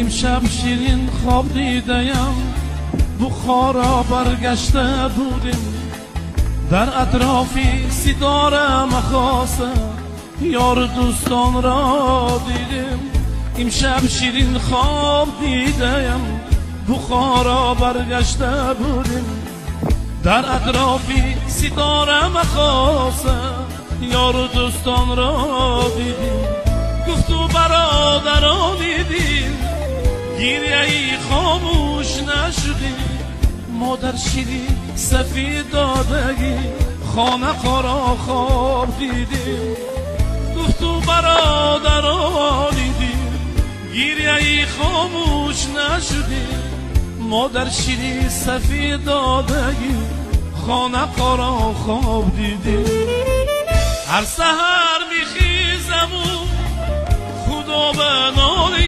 امشب شیرین خواب دیدیم، بخارا برگشته بودیم، در اطرافی ستاره مخاسته، یار دوستان را دیدیم. امشب شیرین خواب دیدیم، بخارا برگشته بودیم، در اطرافی ستاره مخاسته، یار دوستان را دیدیم. گفتو برادران دیدیم، گیریه ای خاموش نشدی، مادر شیری سفید دادگی، خانه خورا خواب دیدیم. گفتو برادران دیدیم، گیریه ای خاموش نشدی، مادر شیری سفید دادگی، خانه خورا خواب دیدیم. هر سحر میخیزم